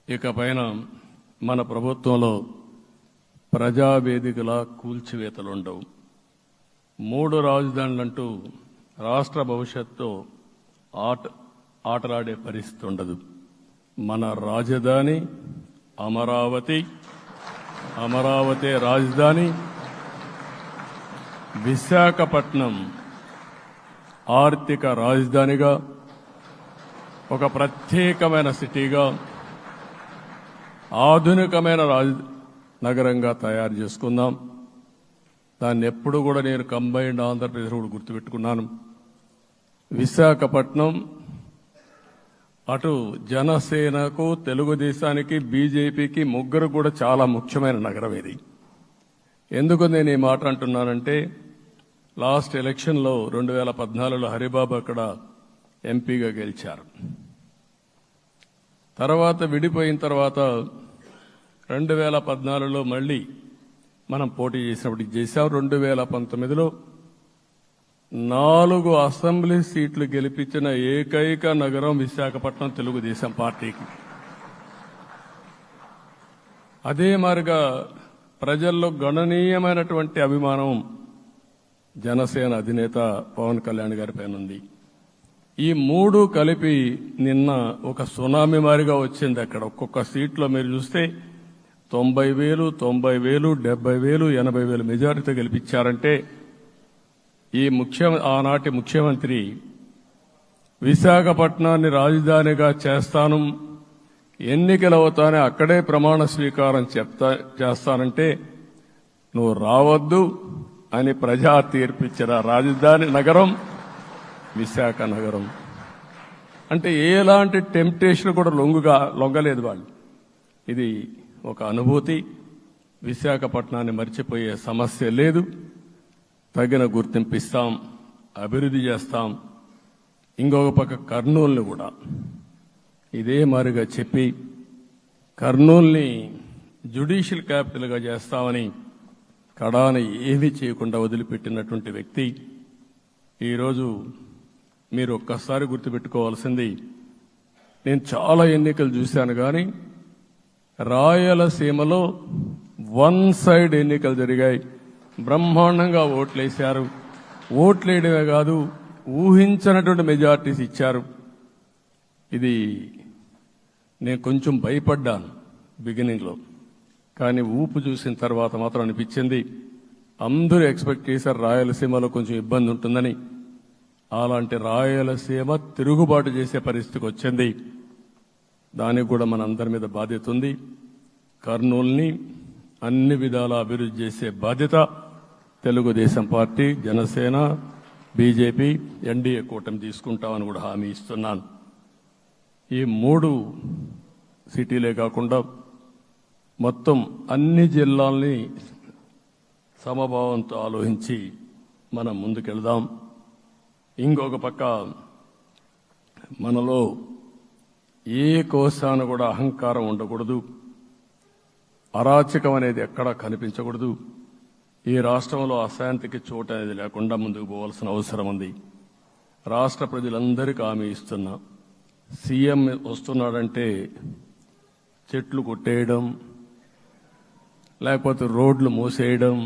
ఇకపైన మన ప్రభుత్వంలో ప్రజావేదికల కూల్చివేతలుండవు. 3 రాజధానులంటూ రాష్ట్ర భవిష్యత్తు ఆటలాడే పరిస్థితి ఉండదు. మన రాజధాని అమరావతి, అమరావతి రాజధాని. విశాఖపట్నం ఆర్థిక రాజధానిగా, ఒక ప్రత్యేకమైన సిటీగా, ఆధునికమైన నగరంగా తయారు చేసుకుందాం. దాన్ని ఎప్పుడు కూడా నేను కంబైన్డ్ ఆంధ్రప్రదేశ్ కూడా గుర్తుపెట్టుకున్నాను. విశాఖపట్నం అటు జనసేనకు, తెలుగుదేశానికి, బీజేపీకి ముగ్గురు కూడా చాలా ముఖ్యమైన నగరం ఇది. ఎందుకు నేను ఈ మాట అంటున్నానంటే, లాస్ట్ ఎలక్షన్లో 2014లో హరిబాబు అక్కడ ఎంపీగా గెలిచారు. తర్వాత విడిపోయిన తర్వాత 2014లో మళ్ళీ మనం పోటీ చేసినప్పుడు చేశాం. 2019లో 4 అసెంబ్లీ సీట్లు గెలిపించిన ఏకైక నగరం విశాఖపట్నం తెలుగుదేశం పార్టీకి. అదే మారిగా ప్రజల్లో గణనీయమైనటువంటి అభిమానం జనసేన అధినేత పవన్ కళ్యాణ్ గారి పైన ఉంది. ఈ 3 కలిపి నిన్న ఒక సునామీ మారిగా వచ్చింది. అక్కడ ఒక్కొక్క సీట్లో మీరు చూస్తే 90,000, 90,000, 70,000, 80,000 మెజారిటీతో గెలిపించారంటే ఆనాటి ముఖ్యమంత్రి విశాఖపట్నాన్ని రాజధానిగా చేస్తాను, ఎన్నికలు అవుతానే అక్కడే ప్రమాణ స్వీకారం చేస్తానంటే నువ్వు రావద్దు అని ప్రజా తీర్పిచ్చిన రాజధాని నగరం విశాఖ నగరం. అంటే ఎలాంటి టెంప్టేషన్ కూడా లొంగలేదు వాళ్ళు. ఇది ఒక అనుభూతి. విశాఖపట్నాన్ని మర్చిపోయే సమస్య లేదు. తగిన గుర్తింపు ఇస్తాం, అభివృద్ధి చేస్తాం. ఇంకొక పక్క కర్నూలుని కూడా ఇదే మారిగా చెప్పి కర్నూలుని జ్యుడిషియల్ క్యాపిటల్గా చేస్తామని కడాన ఏమీ చేయకుండా వదిలిపెట్టినటువంటి వ్యక్తి. ఈరోజు మీరు ఒక్కసారి గుర్తుపెట్టుకోవాల్సింది, నేను చాలా ఎన్నికలు చూశాను కానీ రాయలసీమలో 1 సైడ్ ఎన్నికలు జరిగాయి. బ్రహ్మాండంగా ఓట్లేశారు. ఓట్లేయడమే కాదు, ఊహించినటువంటి మెజార్టీస్ ఇచ్చారు. ఇది నేను కొంచెం భయపడ్డాను బిగినింగ్లో, కానీ ఊపు చూసిన తర్వాత మాత్రం అనిపించింది అందరూ ఎక్స్పెక్ట్ చేశారు రాయలసీమలో కొంచెం ఇబ్బంది ఉంటుందని. అలాంటి రాయలసీమ తిరుగుబాటు చేసే పరిస్థితికి వచ్చింది. దానికి కూడా మన అందరి మీద బాధ్యత ఉంది. కర్నూలుని అన్ని విధాల అభివృద్ధి చేసే బాధ్యత Telugu Desam party, Janasena, BJP, NDA కూటమి తీసుకుంటామని కూడా హామీ ఇస్తున్నాను. ఈ 3 సిటీలే కాకుండా మొత్తం అన్ని జిల్లాల్ని సమభావంతో ఆలోచించి మనం ముందుకెళ్దాం. ఇంకొక పక్క మనలో ఏ కోశాన కూడా అహంకారం ఉండకూడదు, అరాచకం అనేది ఎక్కడా కనిపించకూడదు. ఈ రాష్ట్రంలో అశాంతికి చోటు అనేది లేకుండా ముందుకు పోవాల్సిన అవసరం ఉంది. రాష్ట్ర ప్రజలందరికీ హామీ ఇస్తున్నా, సీఎం వస్తున్నాడంటే చెట్లు కొట్టేయడం, లేకపోతే రోడ్లు మూసేయడం,